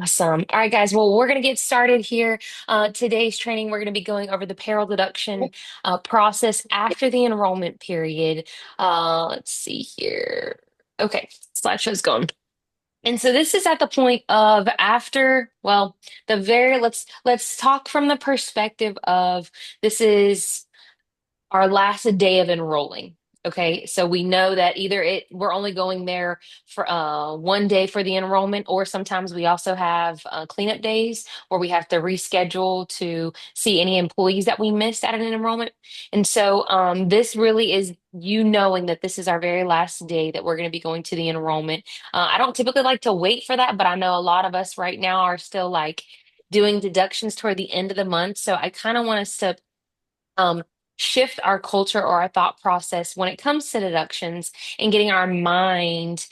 Awesome. All right, guys. Well, we're going to get started here. Today's training, we're going to be going over the payroll deduction process after the enrollment period. Let's see here. Okay, slideshow's going. And so this is at the point of after, well, let's talk from the perspective of this is our last day of enrolling. Okay, so we know that we're only going there for one day for the enrollment, or sometimes we also have cleanup days where we have to reschedule to see any employees that we missed at an enrollment. And so this really is you knowing that this is our very last day that we're going to be going to the enrollment. I don't typically like to wait for that, but I know a lot of us right now are still like doing deductions toward the end of the month. So I kind of want us to um, shift our culture or our thought process when it comes to deductions and getting our mind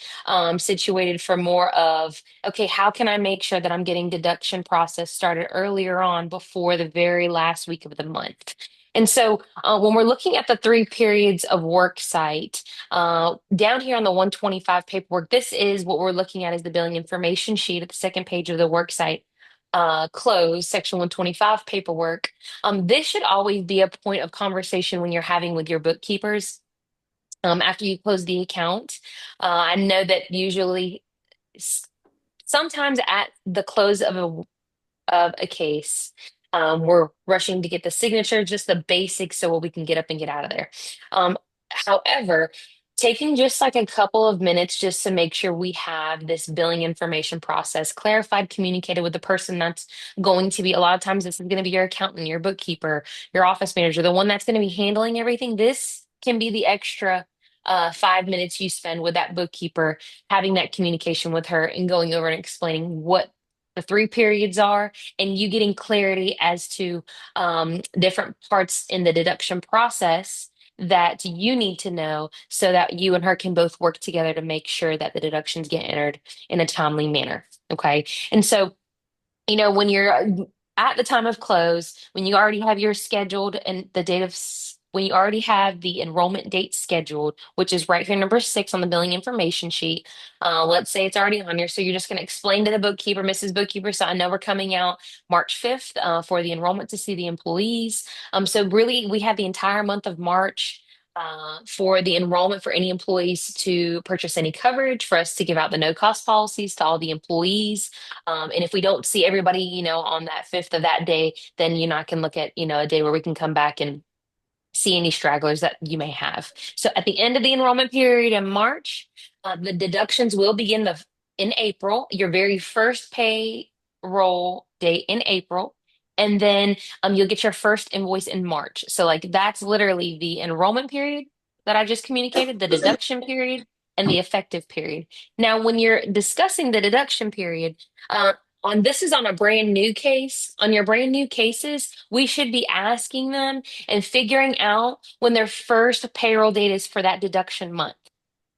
situated for more of, okay, how can I make sure that I'm getting deduction process started earlier on before the very last week of the month? And so when we're looking at the three periods of work site, down here on the 125 paperwork, this is what we're looking at as the billing information sheet at the second page of the work site. Close section 125 paperwork. This should always be a point of conversation when you're having with your bookkeepers after you close the account. I know that usually, s- sometimes at the close of a case, we're rushing to get the signature, just the basics, so we can get up and get out of there. However, taking just like a couple of minutes just to make sure we have this billing information process clarified, communicated with the person that's going to be, a lot of times this is going to be your accountant, your bookkeeper, your office manager, the one that's going to be handling everything. This can be the extra 5 minutes you spend with that bookkeeper, having that communication with her and going over and explaining what the three periods are, and you getting clarity as to different parts in the deduction process that you need to know so that you and her can both work together to make sure that the deductions get entered in a timely manner. Okay. And so, when you're at the time of close, when you already have your scheduled and the date of, when you already have the enrollment date scheduled, which is right here, number 6 on the billing information sheet. Let's say it's already on here. So you're just going to explain to the bookkeeper, Mrs. Bookkeeper, so I know we're coming out March 5th for the enrollment to see the employees. So really, we have the entire month of March for the enrollment for any employees to purchase any coverage, for us to give out the no cost policies to all the employees. And if we don't see everybody, on that 5th of that day, then I can look at, a day where we can come back and see any stragglers that you may have. So at the end of the enrollment period in March, the deductions will begin in April, your very first payroll date in April. And then you'll get your first invoice in March. So like that's literally the enrollment period that I just communicated, the deduction period, and the effective period. Now, when you're discussing the deduction period, this is on a brand new case. On your brand new cases, we should be asking them and figuring out when their first payroll date is for that deduction month.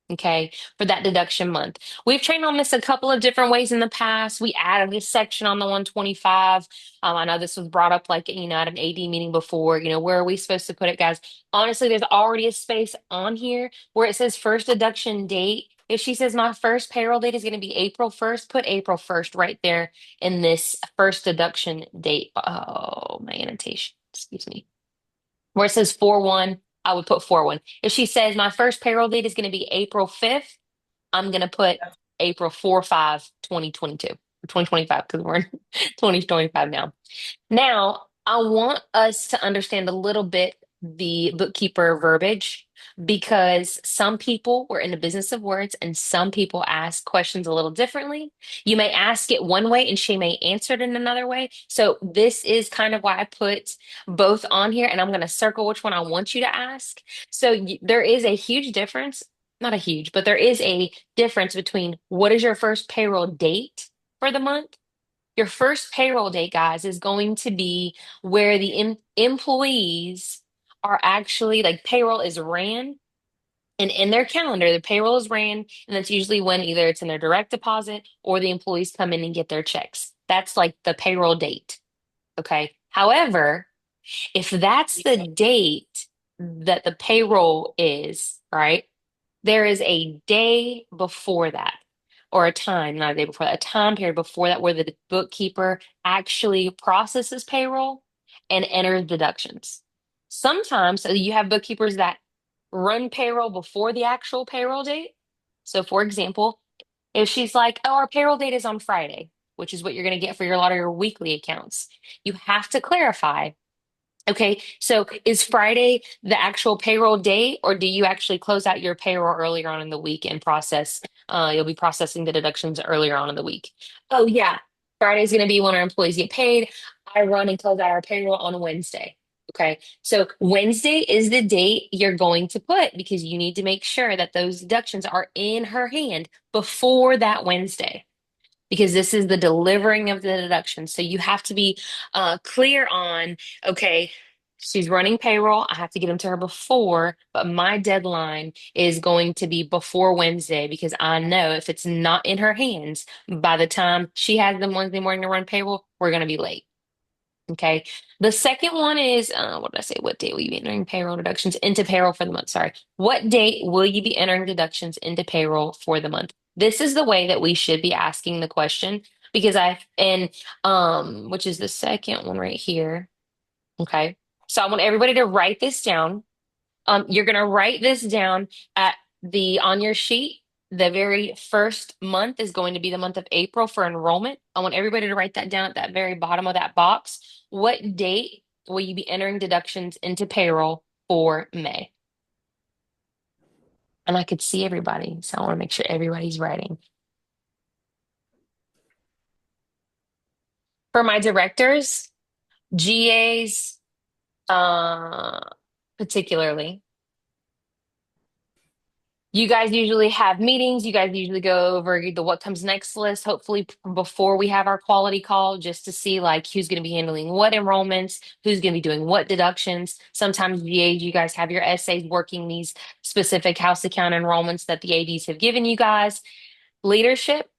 Okay, for that deduction month. We've trained on this a couple of different ways in the past. We added this section on the 125. I know this was brought up like, at an AD meeting before, where are we supposed to put it, guys? Honestly, there's already a space on here where it says first deduction date. If she says my first payroll date is going to be April 1st, put April 1st right there in this first deduction date. Oh, my annotation. Excuse me. Where it says 4/1, I would put 4/1. If she says my first payroll date is going to be April 5th, I'm going to put April 4/5, 2022, or 2025, because we're in 2025 now. Now, I want us to understand a little bit the bookkeeper verbiage because some people were in the business of words and some people ask questions a little differently. You may ask it one way and she may answer it in another way. So, this is kind of why I put both on here, and I'm going to circle which one I want you to ask. So, there is a huge difference, not a huge, but there is a difference between what is your first payroll date for the month. Your first payroll date, guys, is going to be where the employees are actually like payroll is ran, and in their calendar, the payroll is ran, and that's usually when either it's in their direct deposit or the employees come in and get their checks. That's like the payroll date. Okay. However, if that's the date that the payroll is, right, there is a day before that, or a time, not a day before that, a time period before that where the bookkeeper actually processes payroll and enters deductions. Sometimes so you have bookkeepers that run payroll before the actual payroll date. So, for example, if she's like, oh, our payroll date is on Friday, which is what you're going to get for a lot of your weekly accounts, you have to clarify. Okay, so is Friday the actual payroll date, or do you actually close out your payroll earlier on in the week and process? You'll be processing the deductions earlier on in the week. Oh, yeah, Friday's going to be when our employees get paid. I run and close out our payroll on Wednesday. Okay, so Wednesday is the date you're going to put because you need to make sure that those deductions are in her hand before that Wednesday because this is the delivering of the deduction. So you have to be clear on, okay, she's running payroll. I have to get them to her before, but my deadline is going to be before Wednesday because I know if it's not in her hands by the time she has them Wednesday morning to run payroll, we're going to be late. Okay. The second one is, what did I say? What date will you be entering payroll deductions into payroll for the month? Sorry. What date will you be entering deductions into payroll for the month? This is the way that we should be asking the question because which is the second one right here. Okay. So I want everybody to write this down. You're going to write this down at on your sheet. The very first month is going to be the month of April for enrollment. I want everybody to write that down at that very bottom of that box. What date will you be entering deductions into payroll for May? And I could see everybody, so I want to make sure everybody's writing. For my directors, GAs, uh, particularly. You guys usually have meetings. You guys usually go over the what comes next list, hopefully before we have our quality call, just to see like who's going to be handling what enrollments, who's going to be doing what deductions. Sometimes VAs, you guys have your essays working these specific house account enrollments that the ADs have given you guys. Leadership,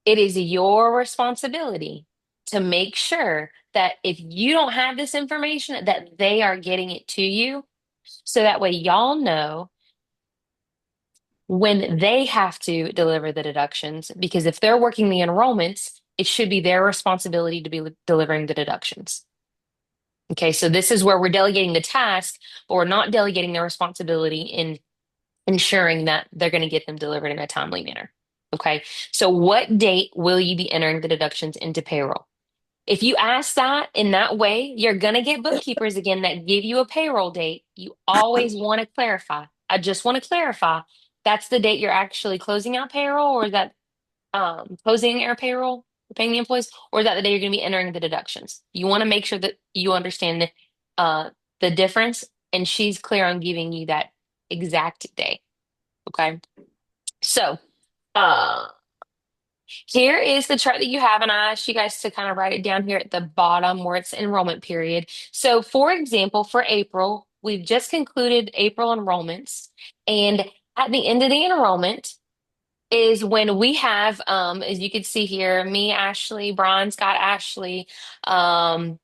it is your responsibility to make sure that if you don't have this information, that they are getting it to you. So that way y'all know when they have to deliver the deductions, because if they're working the enrollments, it should be their responsibility to be delivering the deductions. Okay, so this is where we're delegating the task, but we're not delegating the responsibility in ensuring that they're going to get them delivered in a timely manner. Okay, so what date will you be entering the deductions into payroll? If you ask that in that way, you're going to get bookkeepers again that give you a payroll date. You always want to clarify. I just want to clarify that's the date you're actually closing out payroll, or is that closing your payroll, paying the employees, or is that the day you're going to be entering the deductions? You want to make sure that you understand the difference, and she's clear on giving you that exact day. Okay. So, uh, here is the chart that you have, and I asked you guys to kind of write it down here at the bottom where it's enrollment period. So, for example, for April, we've just concluded April enrollments, and at the end of the enrollment is when we have, as you can see here, me, Ashley, Brian, Scott, Ashley Coleman,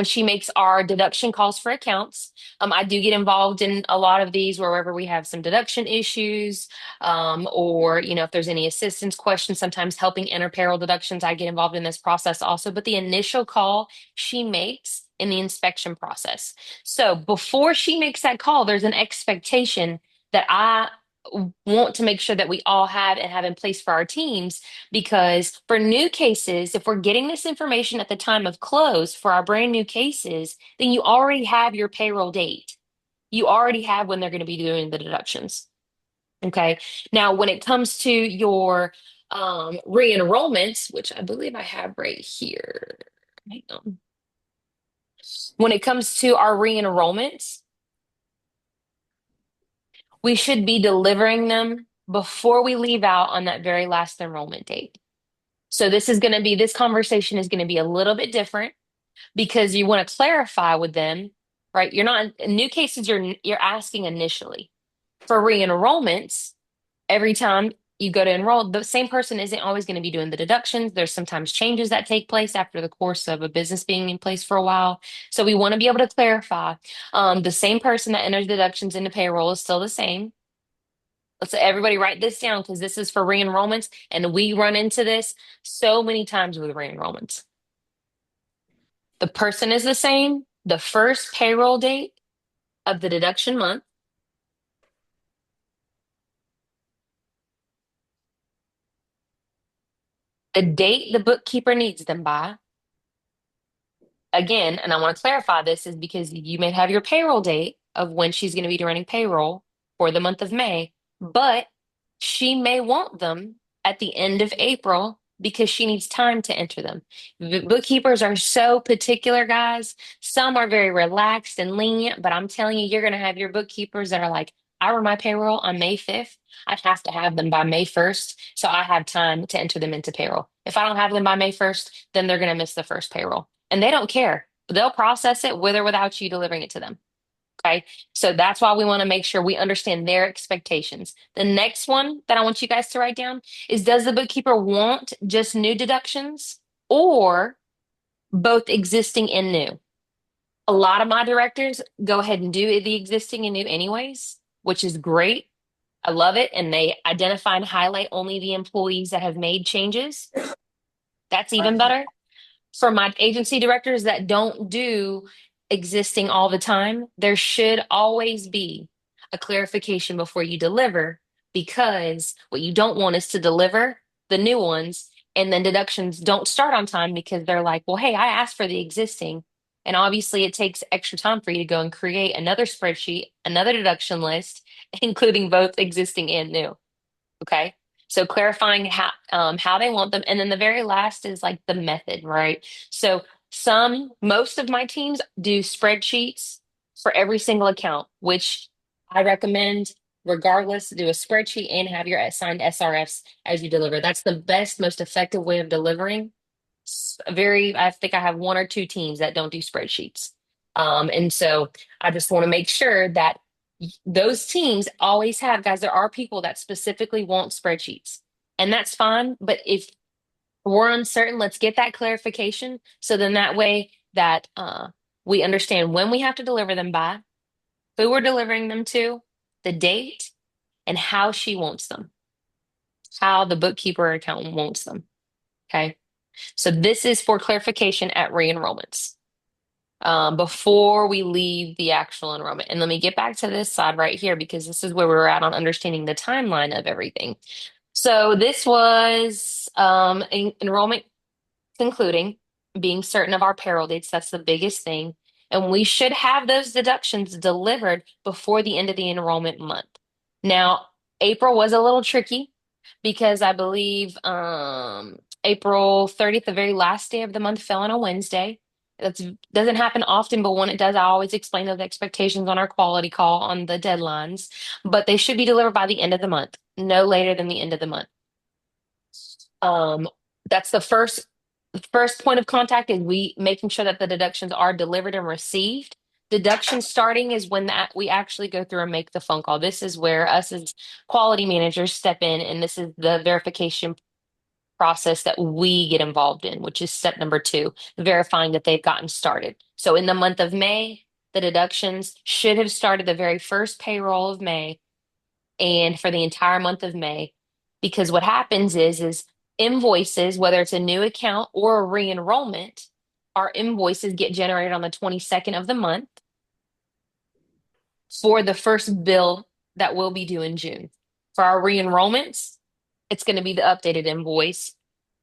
she makes our deduction calls for accounts. I do get involved in a lot of these wherever we have some deduction issues, or if there's any assistance questions, sometimes helping enter payroll deductions, I get involved in this process also. But the initial call she makes in the inspection process. So before she makes that call, there's an expectation that I want to make sure that we all have and have in place for our teams, because for new cases, if we're getting this information at the time of close for our brand new cases, then you already have your payroll date. You already have when they're going to be doing the deductions. Okay. Now, when it comes to your re-enrollments, which I believe I have right here. Hang on. When it comes to our re-enrollments, we should be delivering them before we leave out on that very last enrollment date. So this conversation is going to be a little bit different because you want to clarify with them, right? You're not new cases, you're asking initially. For re-enrollments, every time you go to enroll, the same person isn't always going to be doing the deductions. There's sometimes changes that take place after the course of a business being in place for a while. So we want to be able to clarify. The same person that enters deductions into payroll is still the same. Let's everybody write this down because this is for re-enrollments, and we run into this so many times with re-enrollments. The person is the same, the first payroll date of the deduction month, the date the bookkeeper needs them by. Again, and I want to clarify this is because you may have your payroll date of when she's going to be running payroll for the month of May, but she may want them at the end of April because she needs time to enter them. Bookkeepers are so particular, guys. Some are very relaxed and lenient, but I'm telling you, you're going to have your bookkeepers that are like, I run my payroll on May 5th. I have to have them by May 1st, so I have time to enter them into payroll. If I don't have them by May 1st, then they're going to miss the first payroll. And they don't care. They'll process it with or without you delivering it to them. Okay. So that's why we want to make sure we understand their expectations. The next one that I want you guys to write down is, does the bookkeeper want just new deductions or both existing and new? A lot of my directors go ahead and do the existing and new anyways, which is great. I love it. And they identify and highlight only the employees that have made changes. That's even better. For my agency directors that don't do existing all the time, there should always be a clarification before you deliver, because what you don't want is to deliver the new ones and then deductions don't start on time because they're like, well, hey, I asked for the existing. And obviously, it takes extra time for you to go and create another spreadsheet, another deduction list, including both existing and new. Okay. So clarifying how they want them. And then the very last is like the method, right? So most of my teams do spreadsheets for every single account, which I recommend regardless, do a spreadsheet and have your assigned SRFs as you deliver. That's the best, most effective way of delivering. I think I have one or two teams that don't do spreadsheets. And so I just want to make sure that those teams always have, guys, there are people that specifically want spreadsheets, and that's fine. But if we're uncertain, let's get that clarification. So then that way that we understand when we have to deliver them by, who we're delivering them to, the date, and how she wants them, how the bookkeeper or accountant wants them. Okay. So this is for clarification at re-enrollments. Before we leave the actual enrollment. And let me get back to this side right here because this is where we're at on understanding the timeline of everything. So this was enrollment concluding, being certain of our payroll dates. That's the biggest thing. And we should have those deductions delivered before the end of the enrollment month. Now, April was a little tricky because I believe April 30th, the very last day of the month, fell on a Wednesday. That doesn't happen often, but when it does, I always explain those expectations on our quality call on the deadlines. But they should be delivered by the end of the month, no later than the end of the month. Um, that's the first point of contact is we making sure that the deductions are delivered and received. Deduction starting is when that we actually go through and make the phone call. This is where us as quality managers step in, and this is the verification process that we get involved in, which is step number 2, verifying that they've gotten started. So in the month of May, the deductions should have started the very first payroll of May and for the entire month of May. Because what happens is invoices, whether it's a new account or a re-enrollment, our invoices get generated on the 22nd of the month for the first bill that will be due in June. For our re-enrollments, it's going to be the updated invoice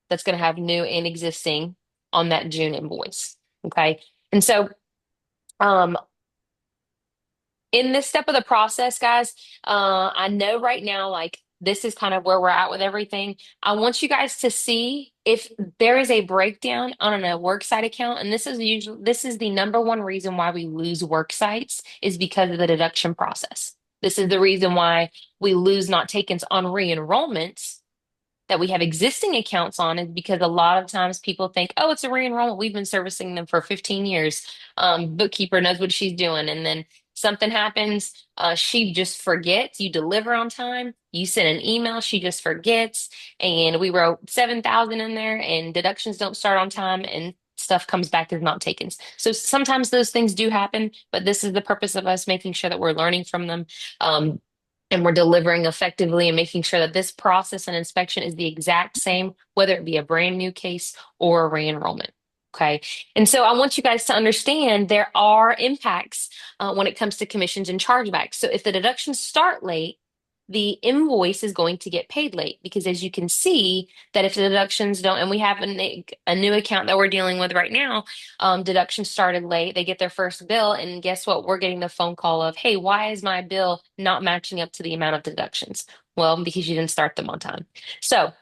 that's going to have new and existing on that June invoice. Okay. And so um, in this step of the process, guys, I know right now, like this is kind of where we're at with everything. I want you guys to see if there is a breakdown on a worksite account, and this is the number one reason why we lose work sites is because of the deduction process. This is the reason why we lose not takens on re-enrollments that we have existing accounts on, is because a lot of times people think, oh, it's a re-enrollment. We've been servicing them for 15 years. Bookkeeper knows what she's doing. And then something happens, she just forgets. You deliver on time, you send an email, she just forgets. And we wrote 7,000 in there and deductions don't start on time and stuff comes back as not taken. So sometimes those things do happen, but this is the purpose of us making sure that we're learning from them. and we're delivering effectively and making sure that this process and inspection is the exact same, whether it be a brand new case or a re-enrollment. Okay. And so I want you guys to understand there are impacts when it comes to commissions and chargebacks. So if the deductions start late, the invoice is going to get paid late because as you can see that if the deductions don't, and we have a new account that we're dealing with right now, deductions started late, they get their first bill, and guess what? We're getting the phone call of, hey, why is my bill not matching up to the amount of deductions? Well, because you didn't start them on time. So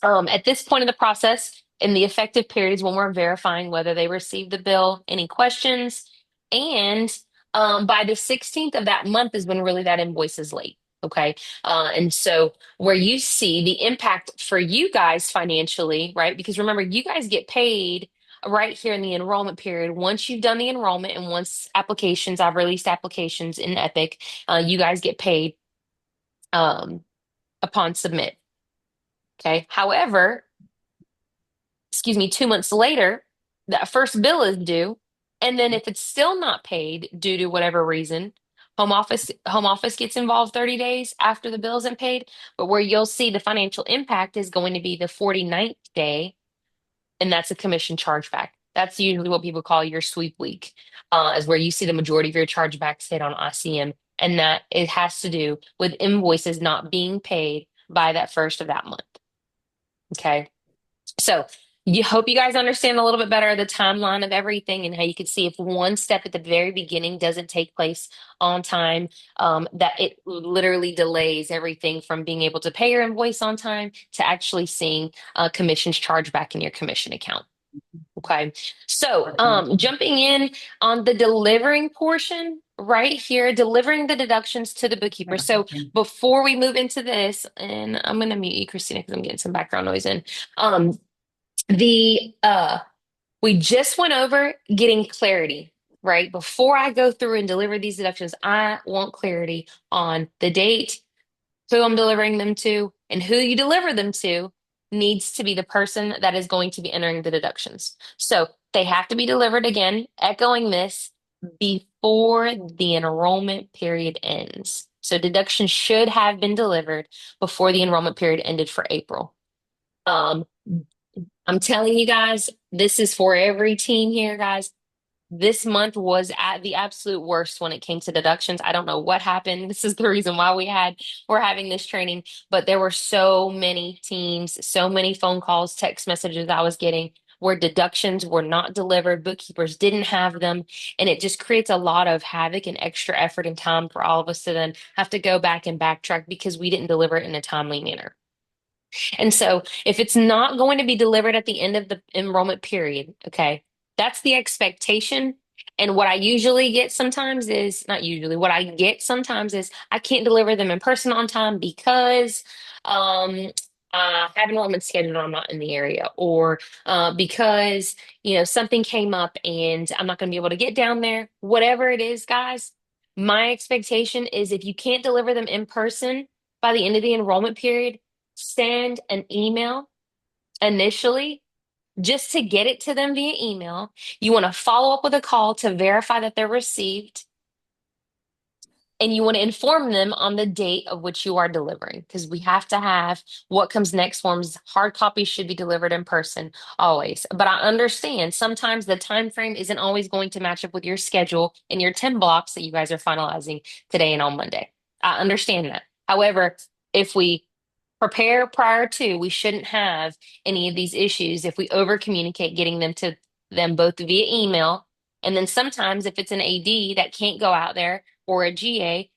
at this point in the process, in the effective period is when we're verifying whether they received the bill, any questions, and by the 16th of that month is when really that invoice is late. Okay. And so where you see the impact for you guys financially, right? Because remember, you guys get paid right here in the enrollment period. Once you've done the enrollment and once applications, I've released applications in Epic, you guys get paid um, upon submit. Okay. However, 2 months later, that first bill is due. And then if it's still not paid due to whatever reason, home office gets involved 30 days after the bill isn't paid. But where you'll see the financial impact is going to be the 49th day, and that's a commission chargeback. That's usually what people call your sweep week, is where you see the majority of your chargebacks hit on ICM. And that it has to do with invoices not being paid by that first of that month. Okay. So you hope you guys understand a little bit better the timeline of everything and how you can see if one step at the very beginning doesn't take place on time, that it literally delays everything from being able to pay your invoice on time to actually seeing commissions charged back in your commission account. Okay. So jumping in on the delivering portion right here, delivering the deductions to the bookkeeper. So before we move into this, and I'm going to mute you, Christina, because I'm getting some background noise in. Um, the We just went over getting clarity, right? Before I go through and deliver these deductions, I want clarity on the date, who I'm delivering them to, and who you deliver them to needs to be the person that is going to be entering the deductions. So they have to be delivered again, echoing this before the enrollment period ends. So deductions should have been delivered before the enrollment period ended for April. Um, I'm telling you guys, this is for every team here, guys. This month was at the absolute worst when it came to deductions. I don't know what happened. This is the reason why we're having this training, but there were so many teams, so many phone calls, text messages I was getting where deductions were not delivered, bookkeepers didn't have them, and it just creates a lot of havoc and extra effort and time for all of us to then have to go back and backtrack because we didn't deliver it in a timely manner. And so if it's not going to be delivered at the end of the enrollment period, okay, that's the expectation. And what I usually get sometimes is not usually, what I get sometimes is I can't deliver them in person on time because um I have enrollment scheduled, I'm not in the area, or because something came up and I'm not going to be able to get down there. Whatever it is, guys, my expectation is if you can't deliver them in person by the end of the enrollment period, send an email initially just to get it to them via email. You want to follow up with a call to verify that they're received. And you want to inform them on the date of which you are delivering because we have to have what comes next forms. Hard copies should be delivered in person always. But I understand sometimes the time frame isn't always going to match up with your schedule and your 10 blocks that you guys are finalizing today and on Monday. I understand that. However, if we prepare prior to, we shouldn't have any of these issues if we over communicate getting them to them both via email. And then sometimes if it's an AD that can't go out there or a GA,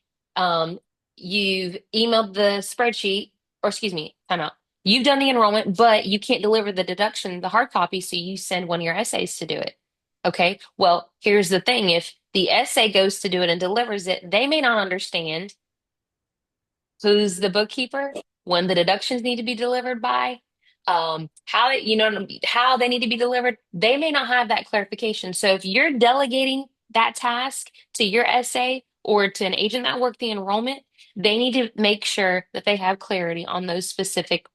you've emailed the spreadsheet, or excuse me, time out. You've done the enrollment, but you can't deliver the deduction, the hard copy, so you send one of your essays to do it. Okay, well, here's the thing. If the essay goes to do it and delivers it, they may not understand who's the bookkeeper, when the deductions need to be delivered by, how they need to be delivered. They may not have that clarification. So if you're delegating that task to your SA or to an agent that worked the enrollment, they need to make sure that they have clarity on those specific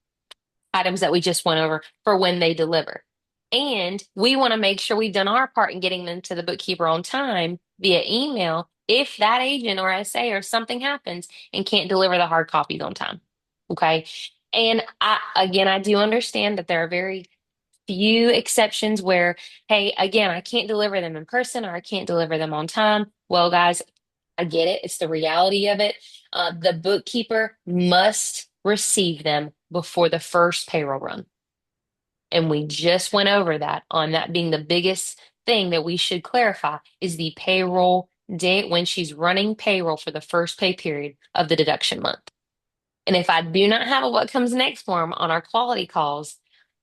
items that we just went over for when they deliver. And we want to make sure we've done our part in getting them to the bookkeeper on time via email if that agent or SA or something happens and can't deliver the hard copies on time. Okay. And again, I do understand that there are very few exceptions where, hey, again, I can't deliver them in person or I can't deliver them on time. Well, guys, I get it. It's the reality of it. The bookkeeper must receive them before the first payroll run. And we just went over that on that being the biggest thing that we should clarify is the payroll date when she's running payroll for the first pay period of the deduction month. And if I do not have a what comes next form on our quality calls,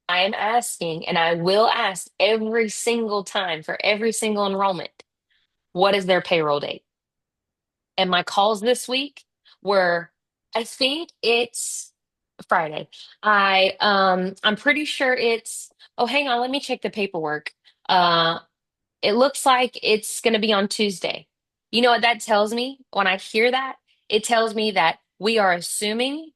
I am asking, and I will ask every single time for every single enrollment, what is their payroll date? And my calls this week were, I think it's Friday. I'm pretty sure it's, oh, hang on, let me check the paperwork. Uh it looks like it's gonna be on Tuesday. You know what that tells me? When I hear that, it tells me that we are assuming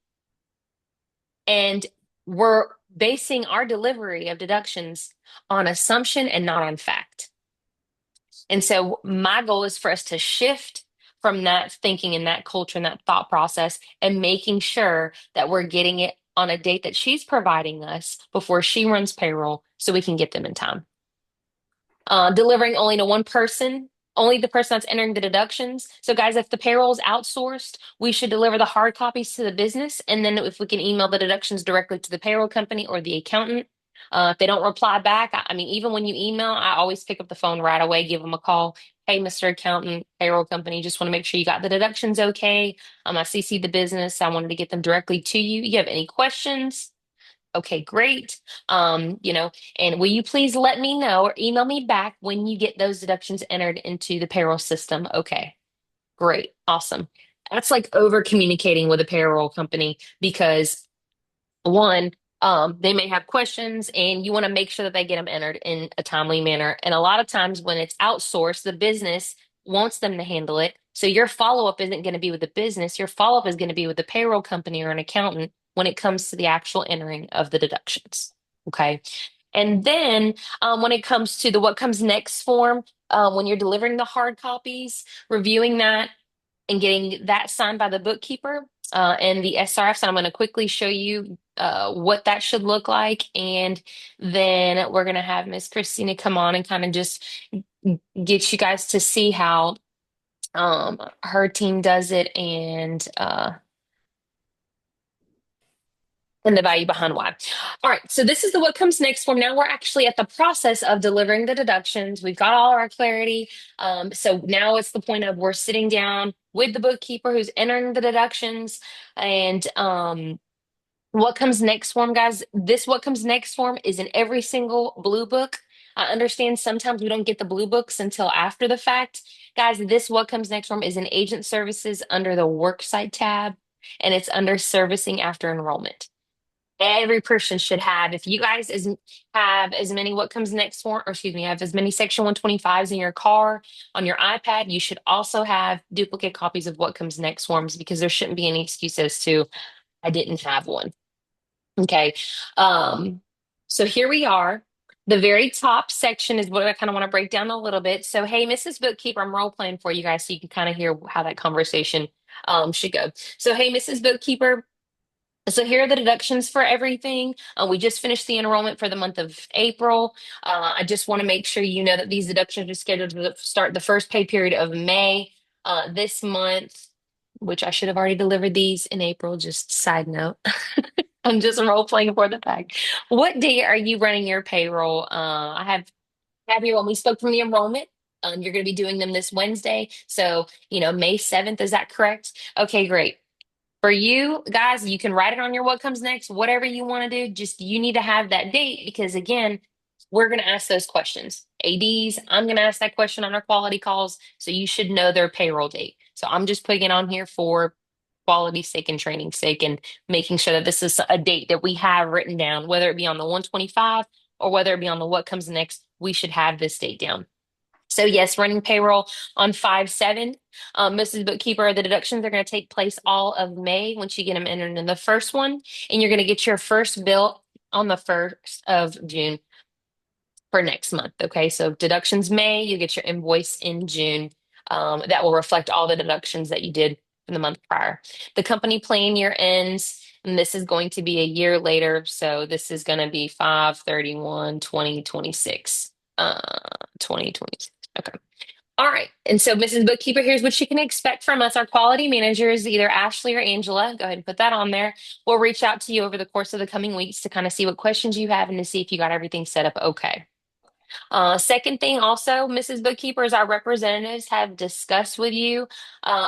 and we're basing our delivery of deductions on assumption and not on fact. And so my goal is for us to shift from that thinking and that culture and that thought process and making sure that we're getting it on a date that she's providing us before she runs payroll so we can get them in time. Delivering only to one person, only the person that's entering the deductions. So, guys, if the payroll is outsourced, we should deliver the hard copies to the business. And then if we can email the deductions directly to the payroll company or the accountant. If they don't reply back, I mean, even when you email, I always pick up the phone right away, give them a call. Hey, Mr. Accountant, payroll company, just want to make sure you got the deductions okay. I CC'd the business. I wanted to get them directly to you. You have any questions? Okay, great. And will you please let me know or email me back when you get those deductions entered into the payroll system? Okay, great. Awesome. That's like over communicating with a payroll company because one, they may have questions and you want to make sure that they get them entered in a timely manner. And a lot of times when it's outsourced, the business wants them to handle it. So your follow-up isn't going to be with the business. Your follow-up is going to be with the payroll company or an accountant when it comes to the actual entering of the deductions. Okay. And then when it comes to the what comes next form, when you're delivering the hard copies, reviewing that and getting that signed by the bookkeeper and the SRFs. And I'm going to quickly show you what that should look like. And then we're going to have Miss Christina come on and kind of just get you guys to see how her team does it and the value behind why. All right, so this is the what comes next form. Now we're actually at the process of delivering the deductions. We've got all our clarity. So now it's the point of we're sitting down with the bookkeeper who's entering the deductions and what comes next form, guys. This what comes next form is in every single blue book. I understand sometimes we don't get the blue books until after the fact. Guys, this what comes next form is in agent services under the worksite tab and it's under servicing after enrollment. Every person should have, if you guys have as many what comes next form, or excuse me, have as many section 125s in your car, on your iPad, you should also have duplicate copies of what comes next forms because there shouldn't be any excuses to, I didn't have one. Okay. Um, so here we are. The very top section is what I kind of want to break down a little bit. So, hey, Mrs. Bookkeeper, I'm role playing for you guys so you can kind of hear how that conversation should go. So, hey, Mrs. Bookkeeper, so here are the deductions for everything. We just finished the enrollment for the month of April. I just want to make sure you know that these deductions are scheduled to start the first pay period of May this month, which I should have already delivered these in April. Just side note. I'm just role playing for the fact. What day are you running your payroll? I have you when we spoke from the enrollment. You're going to be doing them this Wednesday. So, May 7th, is that correct? Okay, great. For you guys, you can write it on your what comes next, whatever you want to do. Just you need to have that date because again, we're going to ask those questions. ADs, I'm going to ask that question on our quality calls. So you should know their payroll date. So I'm just putting it on here for quality sake and training sake and making sure that this is a date that we have written down, whether it be on the 125 or whether it be on the what comes next, we should have this date down. So yes, running payroll on 5/7. Mrs. Bookkeeper, the deductions are going to take place all of May once you get them entered in the first one, and you're going to get your first bill on the 1st of June for next month. Okay, so deductions May, you get your invoice in June. that will reflect all the deductions that you did from the month prior. The company plan year ends, and this is going to be a year later. So this is going to be 5/31/2026. 2026. Okay. All right. And so, Mrs. Bookkeeper, here's what you can expect from us. Our quality managers, either Ashley or Angela, go ahead and put that on there. We'll reach out to you over the course of the coming weeks to kind of see what questions you have and to see if you got everything set up okay. Second thing, also, Mrs. Bookkeepers, our representatives have discussed with you,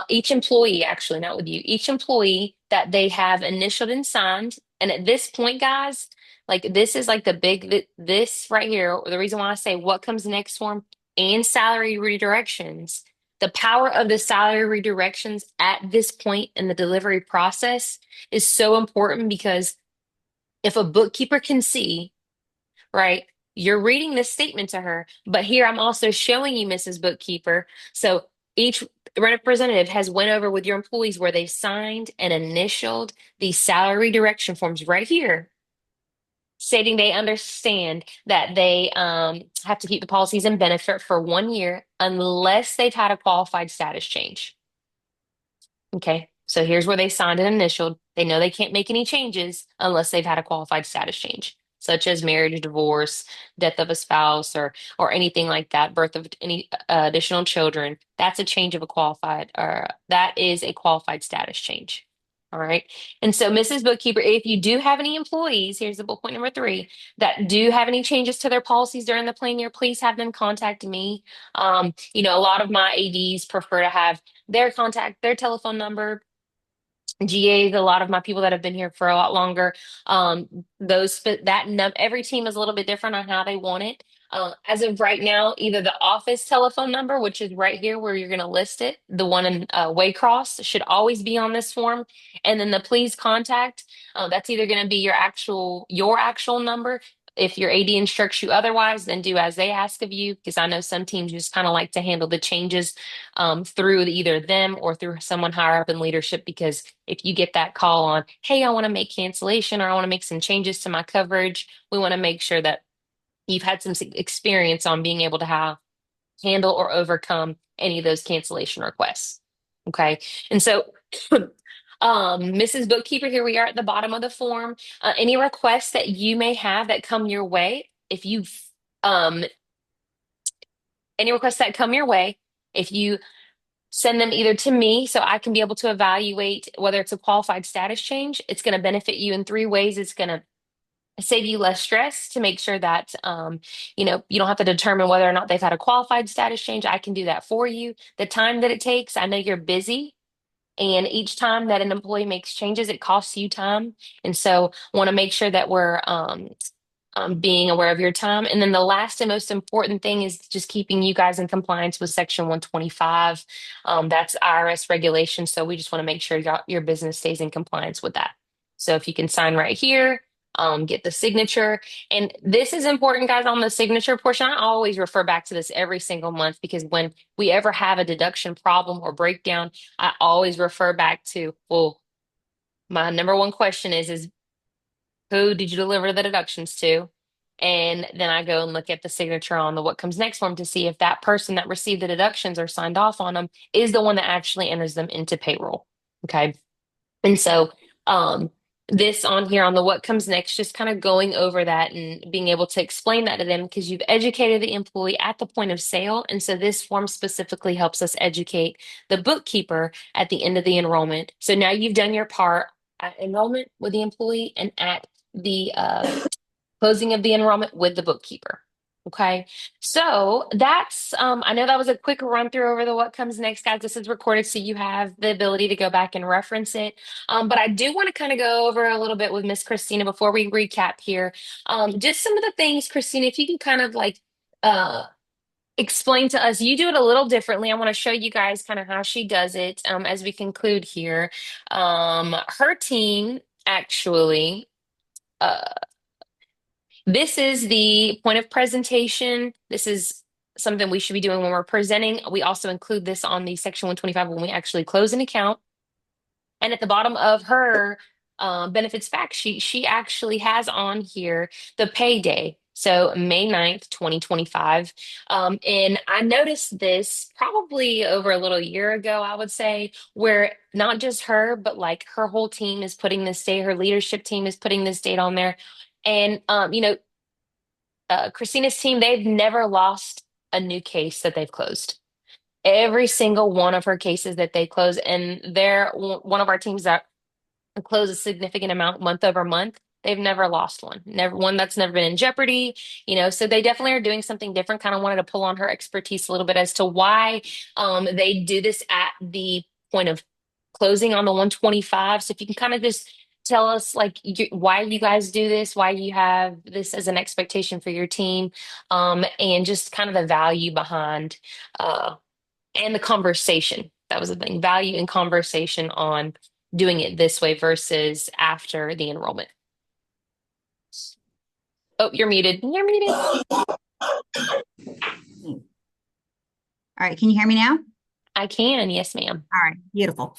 each employee, actually, not with you, each employee that they have initialed and signed. And at this point, guys, like this is like the big, this right here, the reason why I say what comes next form and salary redirections. The power of the salary redirections at this point in the delivery process is so important because if a bookkeeper can see, right? You're reading this statement to her, but here I'm also showing you, Mrs. Bookkeeper. So each representative has went over with your employees where they signed and initialed these salary direction forms right here, stating they understand that they have to keep the policies in benefit for 1 year unless they've had a qualified status change. Okay, so here's where they signed and initialed. They know they can't make any changes unless they've had a qualified status change, such as marriage, divorce, death of a spouse, or anything like that, birth of any additional children. That's a change of a qualified, or that is a qualified status change. All right. And so, Mrs. Bookkeeper, if you do have any employees, here's the bullet point number 3, that do have any changes to their policies during the plan year, please have them contact me. A lot of my ADs prefer to have their contact, their telephone number. GAs, a lot of my people that have been here for a lot longer, every team is a little bit different on how they want it. As of right now, either the office telephone number, which is right here where you're going to list it, the one in Waycross should always be on this form, and then the please contact. That's either going to be your actual number. If your AD instructs you otherwise, then do as they ask of you, because I know some teams just kind of like to handle the changes through either them or through someone higher up in leadership. Because if you get that call on, hey, I want to make cancellation or I want to make some changes to my coverage, we want to make sure that you've had some experience on being able to handle or overcome any of those cancellation requests. Okay. And so, Mrs. Bookkeeper, here we are at the bottom of the form. Any requests that you may have that come your way, um, any requests that come your way, if you send them either to me so I can be able to evaluate whether it's a qualified status change, it's going to benefit you in 3 ways. It's going to save you less stress to make sure that you don't have to determine whether or not they've had a qualified status change. I can do that for you. The time that it takes, I know you're busy, and each time that an employee makes changes, it costs you time. And so want to make sure that we're being aware of your time. And then the last and most important thing is just keeping you guys in compliance with Section 125. That's IRS regulation. So we just want to make sure your business stays in compliance with that. So if you can sign right here, get the signature. And this is important, guys, on the signature portion. I always refer back to this every single month because when we ever have a deduction problem or breakdown, I always refer back to, well, my number one question is who did you deliver the deductions to? And then I go and look at the signature on the what comes next form to see if that person that received the deductions or signed off on them is the one that actually enters them into payroll. Okay. And so this on here on the what comes next, just kind of going over that and being able to explain that to them because you've educated the employee at the point of sale. And so this form specifically helps us educate the bookkeeper at the end of the enrollment. So now you've done your part at enrollment with the employee and at the closing of the enrollment with the bookkeeper. Okay, so that's I know that was a quick run through over the what comes next, guys. This is recorded, so you have the ability to go back and reference it. But I do want to kind of go over a little bit with Miss Christina before we recap here. Just some of the things, Christina, if you can kind of like explain to us, you do it a little differently. I want to show you guys kind of how she does it as we conclude here. Her team actually. This is the point of presentation. This is something we should be doing when we're presenting. We also include this on the Section 125 when we actually close an account. And at the bottom of her benefits fact sheet, she actually has on here the payday. So May 9th, 2025. And I noticed this probably over a little year ago, I would say, where not just her, but like her whole team is putting this date, her leadership team is putting this date on there. And, Christina's team, they've never lost a new case that they've closed. Every single one of her cases that they close, and they're one of our teams that close a significant amount month over month. They've never lost one, never one that's never been in jeopardy, so they definitely are doing something different. Kind of wanted to pull on her expertise a little bit as to why they do this at the point of closing on the 125. So if you can kind of just tell us like why you guys do this, why you have this as an expectation for your team, and just kind of the value behind uh, and the conversation. That was the thing, value and conversation on doing it this way versus after the enrollment. Oh, you're muted. You're muted. All right, can you hear me now? I can. Yes, ma'am. All right, beautiful.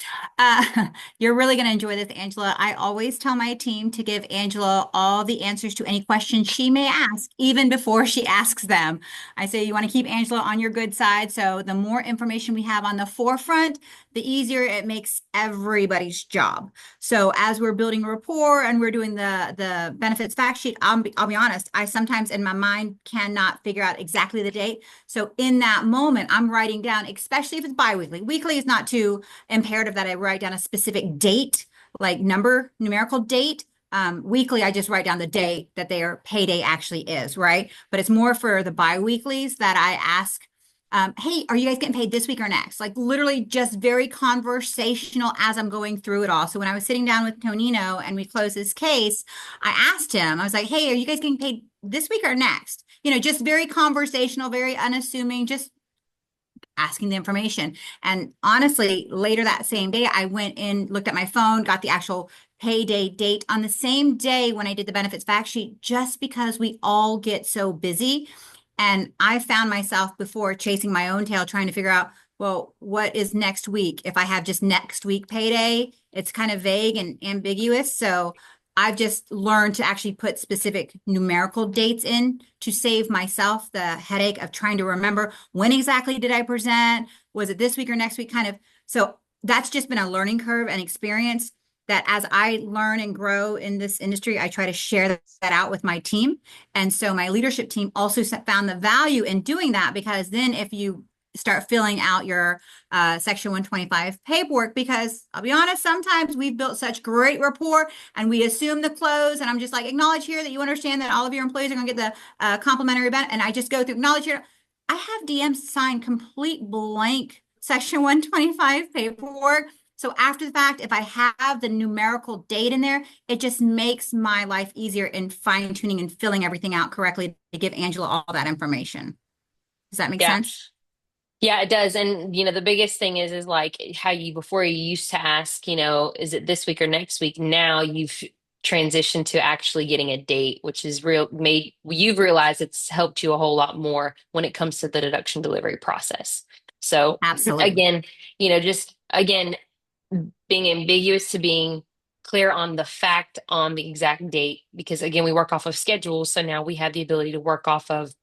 You're really going to enjoy this, Angela. I always tell my team to give Angela all the answers to any questions she may ask, even before she asks them. I say you want to keep Angela on your good side. So the more information we have on the forefront, the easier it makes everybody's job. So as we're building a rapport and we're doing the benefits fact sheet, I'll be honest, I sometimes in my mind cannot figure out exactly the date. So in that moment, I'm writing down, especially if it's biweekly. Weekly is not too imperative that I write down a specific date, like numerical date. Weekly, I just write down the date that their payday actually is, right? But it's more for the biweeklies that I ask, hey, are you guys getting paid this week or next? Like literally just very conversational as I'm going through it all. So when I was sitting down with Tonino and we closed this case, I asked him, I was like, hey, are you guys getting paid this week or next? Just very conversational, very unassuming, just asking the information. And honestly, later that same day, I went in, looked at my phone, got the actual payday date on the same day when I did the benefits fact sheet, just because we all get so busy. And I found myself before chasing my own tail, trying to figure out, well, what is next week? If I have just next week payday, it's kind of vague and ambiguous. So I've just learned to actually put specific numerical dates in to save myself the headache of trying to remember when exactly did I present? Was it this week or next week? Kind of. So that's just been a learning curve and experience that as I learn and grow in this industry, I try to share that out with my team. And so my leadership team also found the value in doing that, because then if you start filling out your Section 125 paperwork, because I'll be honest, sometimes we've built such great rapport and we assume the close, and I'm just like, acknowledge here that you understand that all of your employees are going to get the complimentary benefit, and I just go through acknowledge here. I have DMs sign complete blank Section 125 paperwork. So after the fact, if I have the numerical date in there, it just makes my life easier in fine tuning and filling everything out correctly to give Angela all that information. Does that make Yeah. sense? Yeah, it does. And the biggest thing is like how you before you used to ask, is it this week or next week? Now you've transitioned to actually getting a date, which is you've realized it's helped you a whole lot more when it comes to the deduction delivery process. So Absolutely. again, just again, being ambiguous to being clear on the fact on the exact date, because again, we work off of schedules. So now we have the ability to work off of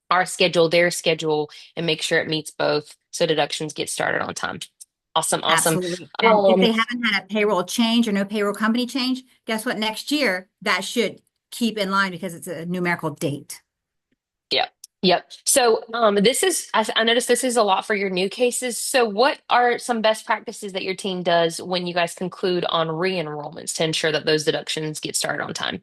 our schedule, their schedule, and make sure it meets both so deductions get started on time. Awesome, awesome. Absolutely. And if Um, they haven't had a payroll change or no payroll company change, guess what? Next year, that should keep in line because it's a numerical date. yep, yep. So I noticed this is a lot for your new cases. So what are some best practices that your team does when you guys conclude on re-enrollments to ensure that those deductions get started on time?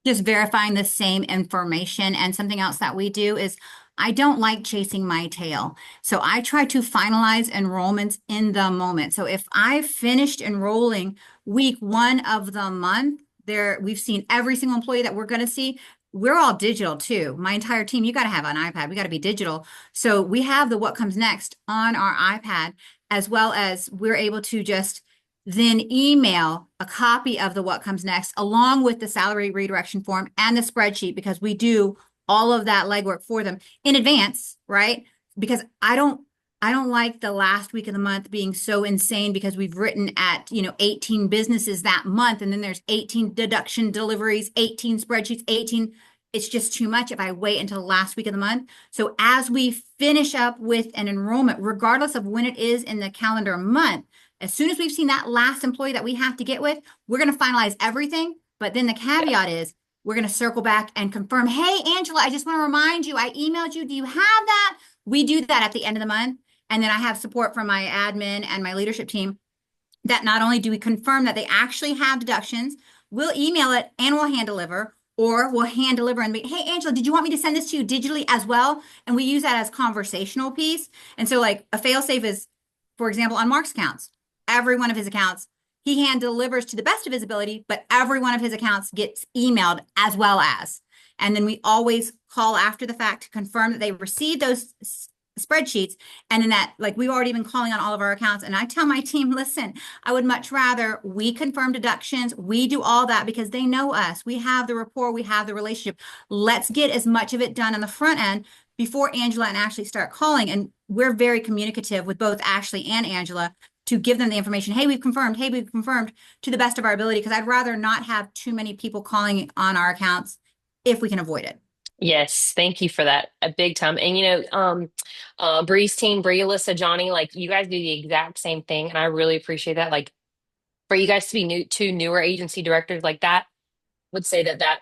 Just verifying the same information. And something else that we do is I don't like chasing my tail. So I try to finalize enrollments in the moment. So if I finished enrolling week 1 of the month, we've seen every single employee that we're going to see. We're all digital too. My entire team, you got to have an iPad. We got to be digital. So we have the what comes next on our iPad, as well as we're able to just then email a copy of the what comes next along with the salary redirection form and the spreadsheet, because we do all of that legwork for them in advance, right? Because I don't like the last week of the month being so insane because we've written at 18 businesses that month, and then there's 18 deduction deliveries, 18 spreadsheets, 18 it's just too much if I wait until the last week of the month. So as we finish up with an enrollment, regardless of when it is in the calendar month, as soon as we've seen that last employee that we have to get with, we're going to finalize everything. But then the Yeah. caveat is we're going to circle back and confirm, hey, Angela, I just want to remind you, I emailed you. Do you have that? We do that at the end of the month. And then I have support from my admin and my leadership team that not only do we confirm that they actually have deductions, we'll email it and we'll hand deliver, or we'll hand deliver and be, hey, Angela, did you want me to send this to you digitally as well? And we use that as conversational piece. And so like a fail safe is, for example, on Mark's accounts, every one of his accounts, he hand delivers to the best of his ability, but every one of his accounts gets emailed as well as. And then we always call after the fact to confirm that they received those spreadsheets. And in that, like we've already been calling on all of our accounts. And I tell my team, listen, I would much rather we confirm deductions. We do all that because they know us. We have the rapport. We have the relationship. Let's get as much of it done on the front end before Angela and Ashley start calling. And we're very communicative with both Ashley and Angela to give them the information. Hey, we've confirmed. Hey, we've confirmed to the best of our ability. Because I'd rather not have too many people calling on our accounts if we can avoid it. Yes, thank you for that. A big time. And Bree's team, Bree, Alyssa, Johnny, like you guys do the exact same thing. And I really appreciate that. Like for you guys to be newer agency directors like that, would say that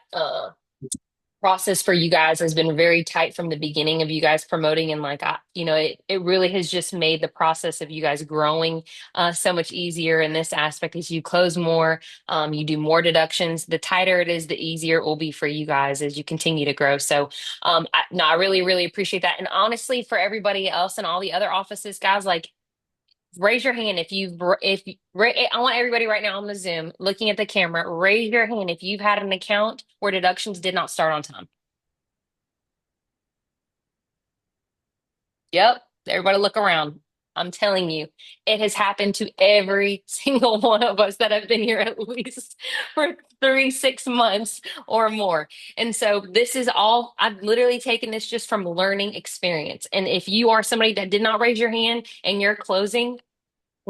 process for you guys has been very tight from the beginning of you guys promoting and it really has just made the process of you guys growing so much easier in this aspect as you close more, you do more deductions. The tighter it is, the easier it will be for you guys as you continue to grow. So no, I really, really appreciate that. And honestly, for everybody else and all the other offices, guys, like raise your hand I want everybody right now on the Zoom looking at the camera, raise your hand if you've had an account where deductions did not start on time. Yep. Everybody look around. I'm telling you, it has happened to every single one of us that have been here at least for 6 months or more. And so this is all, I've literally taken this just from learning experience. And if you are somebody that did not raise your hand and you're closing,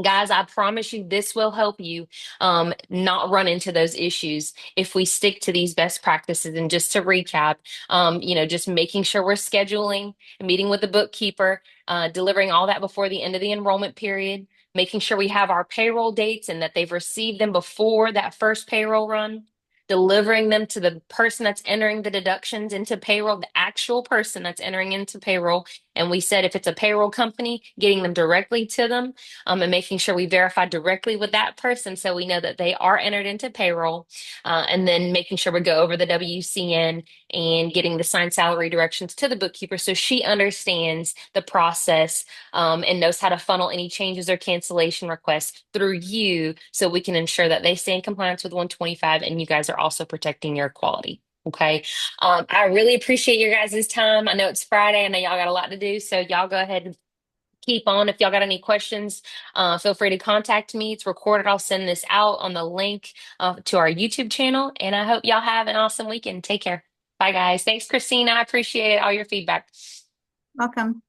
guys, I promise you this will help you not run into those issues if we stick to these best practices. And just to recap, just making sure we're scheduling, meeting with the bookkeeper, delivering all that before the end of the enrollment period, making sure we have our payroll dates and that they've received them before that first payroll run. Delivering them to the person that's entering the deductions into payroll, the actual person that's entering into payroll. And we said if it's a payroll company, getting them directly to them, and making sure we verify directly with that person so we know that they are entered into payroll, and then making sure we go over the WCN and getting the signed salary directions to the bookkeeper so she understands the process, and knows how to funnel any changes or cancellation requests through you so we can ensure that they stay in compliance with 125 and you guys are also protecting your quality. Okay. I really appreciate your guys' time. I know it's Friday. I know y'all got a lot to do. So y'all go ahead and keep on. If y'all got any questions, feel free to contact me. It's recorded. I'll send this out on the link to our YouTube channel. And I hope y'all have an awesome weekend. Take care. Bye, guys. Thanks, Christina. I appreciate all your feedback. Welcome.